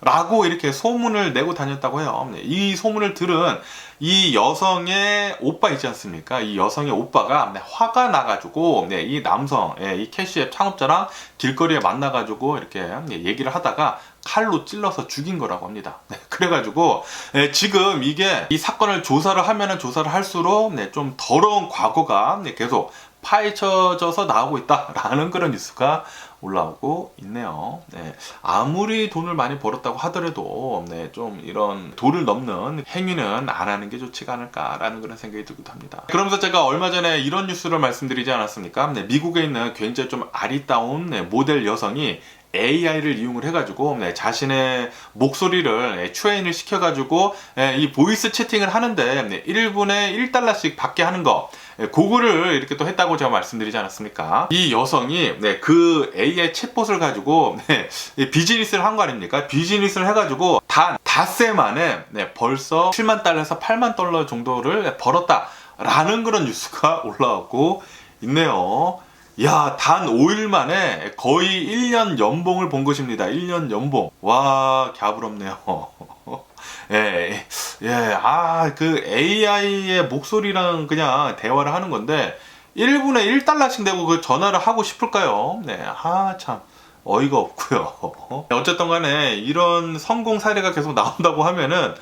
라고 이렇게 소문을 내고 다녔다고 해요. 이 소문을 들은 이 여성의 오빠 있지 않습니까? 이 여성의 오빠가 화가 나가지고 이 남성, 이 캐시앱 창업자랑 길거리에 만나가지고 이렇게 얘기를 하다가 칼로 찔러서 죽인 거라고 합니다. 그래가지고 지금 이게 이 사건을 조사를 하면은 조사를 할수록 좀 더러운 과거가 계속 파헤쳐져서 나오고 있다라는 그런 뉴스가 올라오고 있네요. 아무리 돈을 많이 벌었다고 하더라도 좀 이런 도를 넘는 행위는 안 하는 게 좋지가 않을까라는 그런 생각이 들기도 합니다. 그러면서 제가 얼마 전에 이런 뉴스를 말씀드리지 않았습니까? 미국에 있는 굉장히 좀 아리따운 모델 여성이 AI를 이용을 해가지고 자신의 목소리를 트레인을 시켜가지고 이 보이스 채팅을 하는데 1분에 1달러씩 받게 하는 거, 그거를 이렇게 또 했다고 제가 말씀드리지 않았습니까? 이 여성이 그 AI 챗봇을 가지고 비즈니스를 한 거 아닙니까? 비즈니스를 해가지고 단 닷새 만에 벌써 7만 달러에서 8만 달러 정도를 벌었다라는 그런 뉴스가 올라오고 있네요. 야, 단 5일 만에 거의 1년 연봉을 본 것입니다. 1년 연봉. 와, 갸부럽네요. 그 AI의 목소리랑 그냥 대화를 하는 건데 1분에 1달러씩 내고 그 전화를 하고 싶을까요? 참. 어이가 없고요. 어쨌든 간에 이런 성공 사례가 계속 나온다고 하면은,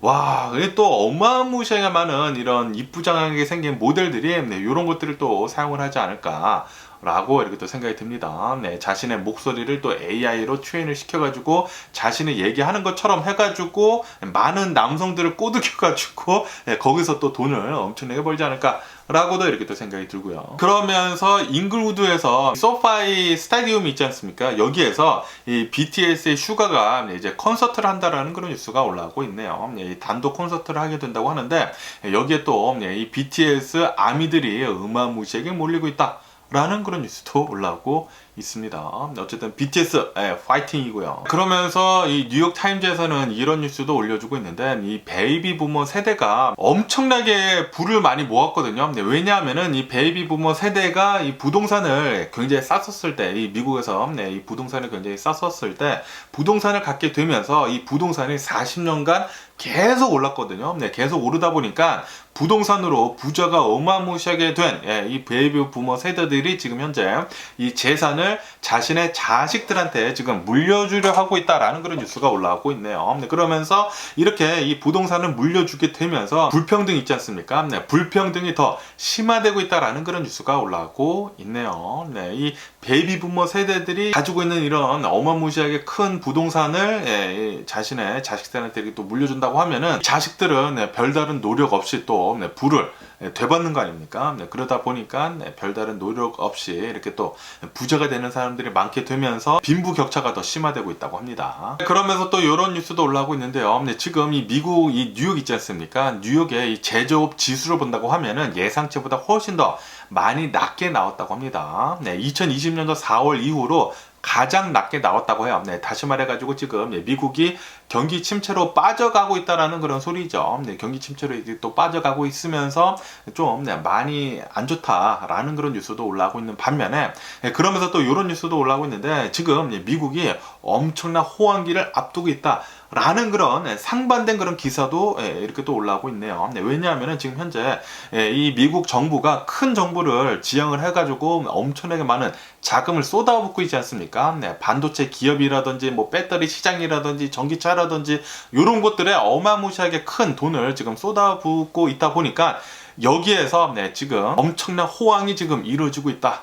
와, 이게 또 어마무시하게 많은 이런 이쁘장하게 생긴 모델들이 이런 것들을 또 사용을 하지 않을까 라고 이렇게 또 생각이 듭니다. 자신의 목소리를 또 AI로 트레인을 시켜가지고 자신이 얘기하는 것처럼 해가지고 많은 남성들을 꼬드겨가지고 거기서 또 돈을 엄청나게 벌지 않을까 라고도 이렇게 또 생각이 들고요. 그러면서 잉글우드에서 소파이 스타디움이 있지 않습니까? 여기에서 이 BTS의 슈가가 이제 콘서트를 한다라는 그런 뉴스가 올라오고 있네요. 단독 콘서트를 하게 된다고 하는데, 여기에 또 이 BTS 아미들이 어마무시하게 몰리고 있다 라는 그런 뉴스도 올라오고 있습니다. 어쨌든 BTS 파이팅이고요. 그러면서 이 뉴욕 타임즈에서는 이런 뉴스도 올려주고 있는데, 이 베이비 부머 세대가 엄청나게 부를 많이 모았거든요. 왜냐하면은 이 베이비 부머 세대가 이 부동산을 굉장히 쌌었을 때, 이 미국에서 이 부동산을 굉장히 쌌었을 때 부동산을 갖게 되면서 이 부동산이 40년간 계속 올랐거든요. 계속 오르다 보니까 부동산으로 부자가 어마무시하게 된 이 베이비 부머 세대들이 지금 현재 이 재산을 자신의 자식들한테 지금 물려주려 하고 있다라는 그런 뉴스가 올라오고 있네요. 그러면서 이렇게 이 부동산을 물려주게 되면서 불평등 있지 않습니까? 불평등이 더 심화되고 있다라는 그런 뉴스가 올라오고 있네요. 이 베이비 부머 세대들이 가지고 있는 이런 어마무시하게 큰 부동산을 자신의 자식들한테 또 물려준다고 하면은 자식들은 별다른 노력 없이 또 부를 되받는 거 아닙니까? 그러다 보니까 별다른 노력 없이 이렇게 또 부자가 되는 사람들이 많게 되면서 빈부격차가 더 심화되고 있다고 합니다. 그러면서 또 이런 뉴스도 올라오고 있는데요. 지금 이 미국 이 뉴욕 있지 않습니까? 뉴욕의 이 제조업 지수를 본다고 하면은 예상치보다 훨씬 더 많이 낮게 나왔다고 합니다. 2020년도 4월 이후로 가장 낮게 나왔다고 해요. 다시 말해가지고 지금 미국이 경기 침체로 빠져가고 있다라는 그런 소리죠. 경기 침체로 이제 또 빠져가고 있으면서 좀 많이 안 좋다라는 그런 뉴스도 올라오고 있는 반면에, 그러면서 또 이런 뉴스도 올라오고 있는데, 지금 미국이 엄청난 호황기를 앞두고 있다. 라는 그런 상반된 그런 기사도 이렇게 또 올라오고 있네요. 왜냐하면 지금 현재 이 미국 정부가 큰 정부를 지향을 해가지고 엄청나게 많은 자금을 쏟아붓고 있지 않습니까? 반도체 기업이라든지 뭐 배터리 시장이라든지 전기차라든지 이런 것들에 어마무시하게 큰 돈을 지금 쏟아붓고 있다 보니까 여기에서 지금 엄청난 호황이 지금 이루어지고 있다.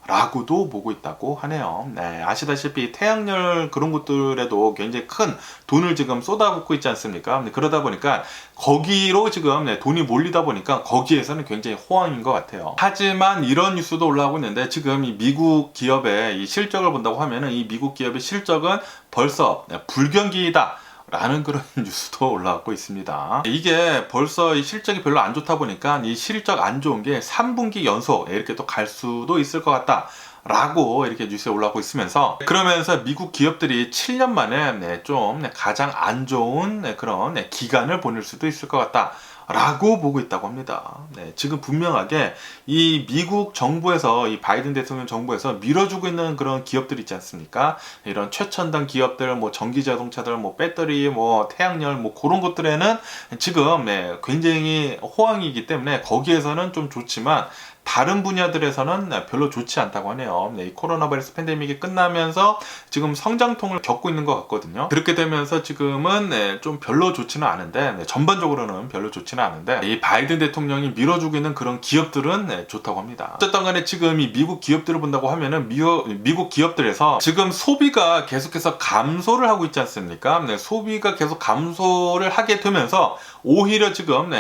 라고도 보고 있다고 하네요. 아시다시피 태양열 그런 것들에도 굉장히 큰 돈을 지금 쏟아붓고 있지 않습니까? 그러다 보니까 거기로 지금 돈이 몰리다 보니까 거기에서는 굉장히 호황인 것 같아요. 하지만 이런 뉴스도 올라오고 있는데, 지금 이 미국 기업의 이 실적을 본다고 하면은 이 미국 기업의 실적은 벌써 불경기이다. 라는 그런 뉴스도 올라오고 있습니다. 이게 벌써 이 실적이 별로 안 좋다 보니까 이 실적 안 좋은 게 3분기 연속 이렇게 또 갈 수도 있을 것 같다. 라고 이렇게 뉴스에 올라오고 있으면서, 그러면서 미국 기업들이 7년 만에 좀 가장 안 좋은 그런 기간을 보낼 수도 있을 것 같다. 라고 보고 있다고 합니다. 지금 분명하게 이 미국 정부에서, 이 바이든 대통령 정부에서 밀어주고 있는 그런 기업들 있지 않습니까? 이런 최첨단 기업들, 뭐 전기 자동차들, 뭐 배터리, 뭐 태양열, 뭐 그런 것들에는 지금 굉장히 호황이기 때문에 거기에서는 좀 좋지만, 다른 분야들에서는 별로 좋지 않다고 하네요. 이 코로나 바이러스 팬데믹이 끝나면서 지금 성장통을 겪고 있는 것 같거든요. 그렇게 되면서 지금은 좀 별로 좋지는 않은데, 전반적으로는 별로 좋지는 않은데, 이 바이든 대통령이 밀어주고 있는 그런 기업들은 좋다고 합니다. 어쨌든 간에 지금 이 미국 기업들을 본다고 하면은 미국 기업들에서 지금 소비가 계속해서 감소를 하고 있지 않습니까? 소비가 계속 감소를 하게 되면서 오히려 지금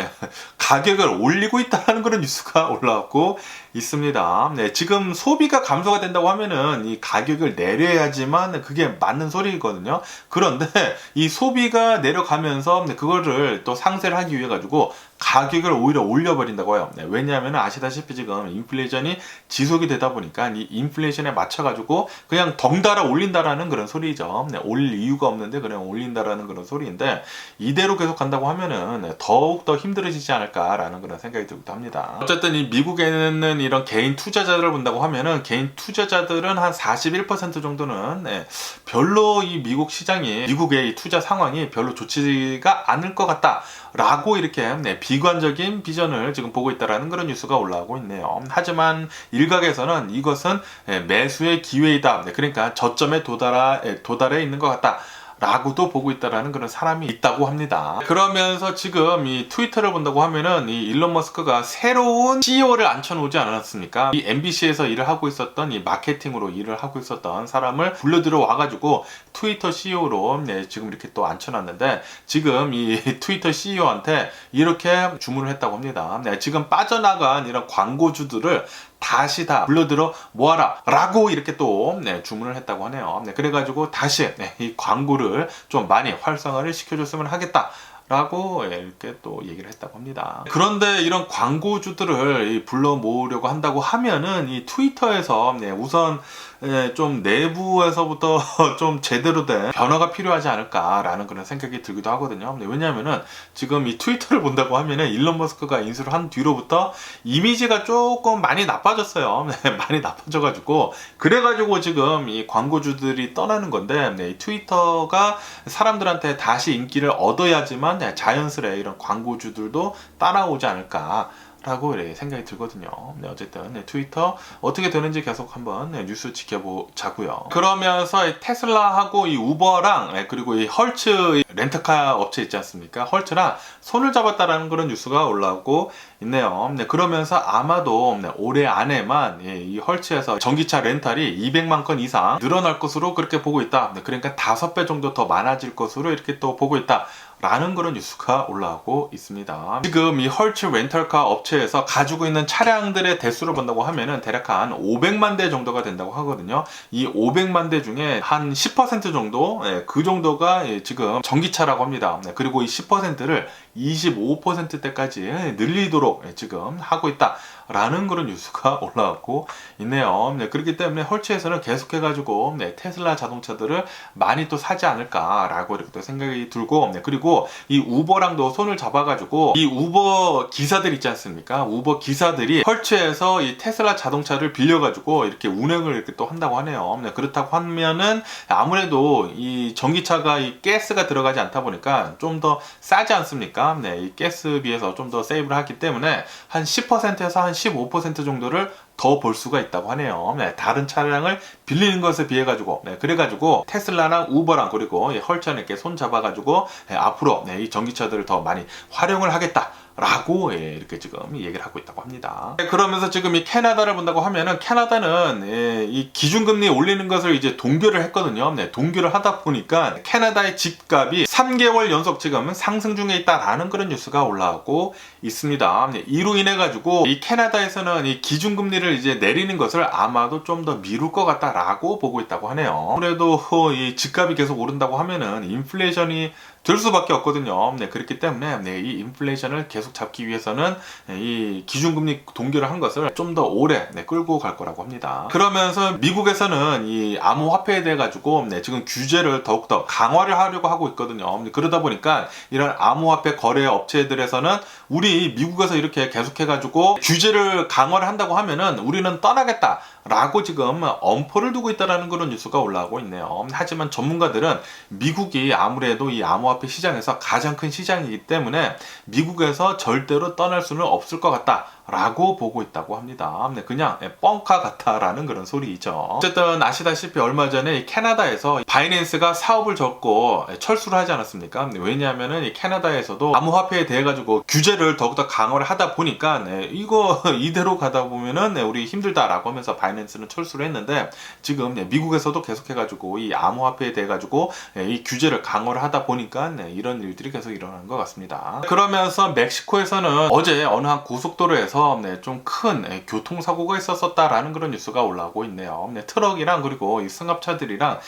가격을 올리고 있다는 그런 뉴스가 올라왔고 있습니다. 지금 소비가 감소가 된다고 하면은 이 가격을 내려야지만 그게 맞는 소리거든요. 그런데 이 소비가 내려가면서 그거를 또 상쇄를 하기 위해 가지고 가격을 오히려 올려버린다고 해요. 왜냐하면 아시다시피 지금 인플레이션이 지속이 되다 보니까 이 인플레이션에 맞춰가지고 그냥 덩달아 올린다라는 그런 소리죠. 올릴 이유가 없는데 그냥 올린다라는 그런 소리인데, 이대로 계속 간다고 하면은 더욱더 힘들어지지 않을까라는 그런 생각이 들기도 합니다. 어쨌든 이 미국에는 이런 개인 투자자들을 본다고 하면은 개인 투자자들은 한 41% 정도는 별로 이 미국 시장이, 미국의 이 투자 상황이 별로 좋지가 않을 것 같다. 라고 이렇게 비관적인 비전을 지금 보고 있다라는 그런 뉴스가 올라오고 있네요. 하지만 일각에서는 이것은 매수의 기회이다. 그러니까 저점에 도달해 있는 것 같다. 라고도 보고 있다라는 그런 사람이 있다고 합니다. 그러면서 지금 이 트위터를 본다고 하면은 이 일론 머스크가 새로운 CEO를 앉혀놓지 않았습니까? 이 MBC에서 일을 하고 있었던, 이 마케팅으로 일을 하고 있었던 사람을 불러들여 와가지고 트위터 CEO로 지금 이렇게 또 앉혀놨는데, 지금 이 트위터 CEO한테 이렇게 주문을 했다고 합니다. 지금 빠져나간 이런 광고주들을 다시 다 불러들어 모아라 라고 이렇게 또 주문을 했다고 하네요. 그래가지고 다시 이 광고를 좀 많이 활성화를 시켜줬으면 하겠다 라고 이렇게 또 얘기를 했다고 합니다. 그런데 이런 광고주들을 불러 모으려고 한다고 하면은 이 트위터에서 우선 좀 내부에서부터 좀 제대로 된 변화가 필요하지 않을까라는 그런 생각이 들기도 하거든요. 왜냐하면은 지금 이 트위터를 본다고 하면은 일론 머스크가 인수를 한 뒤로부터 이미지가 조금 많이 나빠졌어요. 많이 나빠져가지고, 그래가지고 지금 이 광고주들이 떠나는 건데, 이 트위터가 사람들한테 다시 인기를 얻어야지만 자연스레 이런 광고주들도 따라오지 않을까 라고 생각이 들거든요. 어쨌든 트위터 어떻게 되는지 계속 한번 뉴스 지켜보자고요. 그러면서 테슬라하고 이 우버랑 그리고 이 헐츠 렌터카 업체 있지 않습니까? 헐츠랑 손을 잡았다라는 그런 뉴스가 올라오고 있네요. 그러면서 아마도 올해 안에만 이 헐츠에서 전기차 렌탈이 200만 건 이상 늘어날 것으로 그렇게 보고 있다. 그러니까 5배 정도 더 많아질 것으로 이렇게 또 보고 있다. 라는 그런 뉴스가 올라오고 있습니다. 지금 이 헐츠 렌털카 업체에서 가지고 있는 차량들의 대수를 본다고 하면은 대략 한 500만 대 정도가 된다고 하거든요. 이 500만 대 중에 한 10% 정도, 그 정도가 지금 전기차라고 합니다. 그리고 이 10%를 25%대까지 늘리도록 지금 하고 있다라는 그런 뉴스가 올라오고 있네요. 그렇기 때문에 헐츠에서는 계속해가지고 테슬라 자동차들을 많이 또 사지 않을까라고 이렇게 또 생각이 들고, 그리고 이 우버랑도 손을 잡아가지고 이 우버 기사들 있지 않습니까? 우버 기사들이 헐츠에서 이 테슬라 자동차를 빌려가지고 이렇게 운행을 이렇게 또 한다고 하네요. 그렇다고 하면은 아무래도 이 전기차가 이 가스가 들어가지 않다 보니까 좀 더 싸지 않습니까? 이 가스비에서 좀 더 세이브를 하기 때문에 한 10%에서 한 15% 정도를 더 볼 수가 있다고 하네요. 다른 차량을 빌리는 것에 비해 가지고, 그래가지고 테슬라랑 우버랑 그리고 헐츠랑 이렇게 손 잡아가지고 앞으로 이 전기차들을 더 많이 활용을 하겠다. 라고 이렇게 지금 얘기를 하고 있다고 합니다. 그러면서 지금 이 캐나다를 본다고 하면은 캐나다는 이 기준금리 올리는 것을 이제 동결을 했거든요. 동결을 하다 보니까 캐나다의 집값이 3개월 연속 지금 상승 중에 있다라는 그런 뉴스가 올라오고 있습니다. 이로 인해 가지고 이 캐나다에서는 이 기준금리를 이제 내리는 것을 아마도 좀 더 미룰 것 같다라고 보고 있다고 하네요. 아무래도 이 집값이 계속 오른다고 하면은 인플레이션이 될 수밖에 없거든요. 그렇기 때문에 이 인플레이션을 계속 잡기 위해서는 이 기준금리 동결을 한 것을 좀 더 오래 끌고 갈 거라고 합니다. 그러면서 미국에서는 이 암호화폐에 대해 가지고 지금 규제를 더욱더 강화를 하려고 하고 있거든요. 그러다 보니까 이런 암호화폐 거래 업체들에서는 우리 미국에서 이렇게 계속해 가지고 규제를 강화를 한다고 하면은 우리는 떠나겠다 라고 지금 엄포를 두고 있다는 그런 뉴스가 올라오고 있네요. 하지만 전문가들은 미국이 아무래도 이 암호화폐 시장에서 가장 큰 시장이기 때문에 미국에서 절대로 떠날 수는 없을 것 같다 라고 보고 있다고 합니다. 그냥 뻥카 같다라는 그런 소리이죠. 어쨌든 아시다시피 얼마 전에 캐나다에서 바이낸스가 사업을 접고 철수를 하지 않았습니까? 왜냐하면은 이 캐나다에서도 암호화폐에 대해 가지고 규제를 더욱더 강화를 하다 보니까 이거 이대로 가다 보면은 우리 힘들다라고 하면서 바이낸스는 철수를 했는데 지금 미국에서도 계속해 가지고 이 암호화폐에 대해 가지고 이 규제를 강화를 하다 보니까 이런 일들이 계속 일어나는 것 같습니다. 그러면서 멕시코에서는 어제 어느 한 고속도로에서 좀 큰 교통사고가 있었다라는 그런 뉴스가 올라오고 있네요. 트럭이랑 그리고 이 승합차들이랑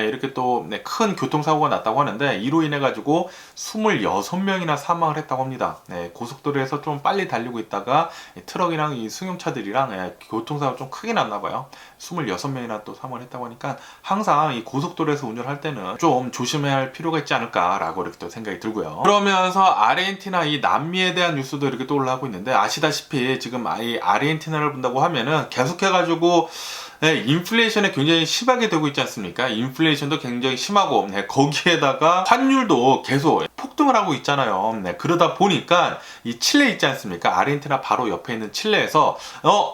이렇게 또 큰 교통사고가 났다고 하는데 이로 인해 가지고 26명이나 사망을 했다고 합니다. 고속도로에서 좀 빨리 달리고 있다가 트럭이랑 이 승용차들이랑 교통사고가 좀 크게 났나 봐요. 26명이나 또 사망을 했다고 하니까 항상 이 고속도로에서 운전할 때는 좀 조심해야 할 필요가 있지 않을까라고 이렇게 또 생각이 들고요. 그러면서 아르헨티나 이 남미에 대한 뉴스도 이렇게 또 올라오고 있는데 아시다시피 지금 이 아르헨티나를 본다고 하면은 계속해가지고 인플레이션이 굉장히 심하게 되고 있지 않습니까? 인플레이션도 굉장히 심하고 거기에다가 환율도 계속 폭등을 하고 있잖아요. 그러다 보니까 이 칠레 있지 않습니까? 아르헨티나 바로 옆에 있는 칠레에서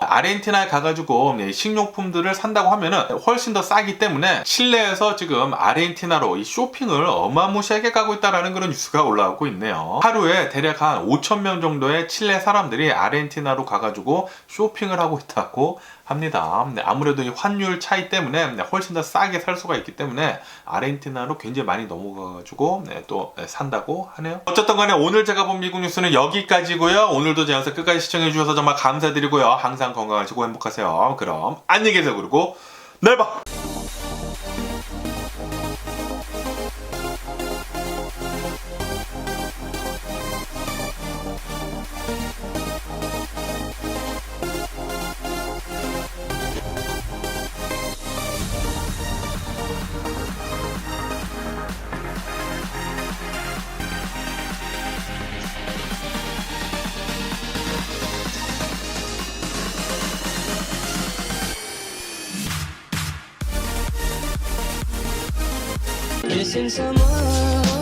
아르헨티나에 가가지고 식료품들을 산다고 하면은 훨씬 더 싸기 때문에 칠레에서 지금 아르헨티나로 이 쇼핑을 어마무시하게 가고 있다라는 그런 뉴스가 올라오고 있네요. 하루에 대략 한 5,000명 정도의 칠레 사람들이 아르헨티나로 가가지고 쇼핑을 하고 있다고 합니다. 아무래도 이 환율 차이 때문에 훨씬 더 싸게 살 수가 있기 때문에 아르헨티나로 굉장히 많이 넘어가가지고 또 산다고 하네요. 어쨌든 간에 오늘 제가 본 미국 뉴스는 여기까지고요. 오늘도 제 영상 끝까지 시청해주셔서 정말 감사드리고요. 항상 건강하시고 행복하세요. 그럼 안녕히 계세요. 그리고 내일 봐! Missing someone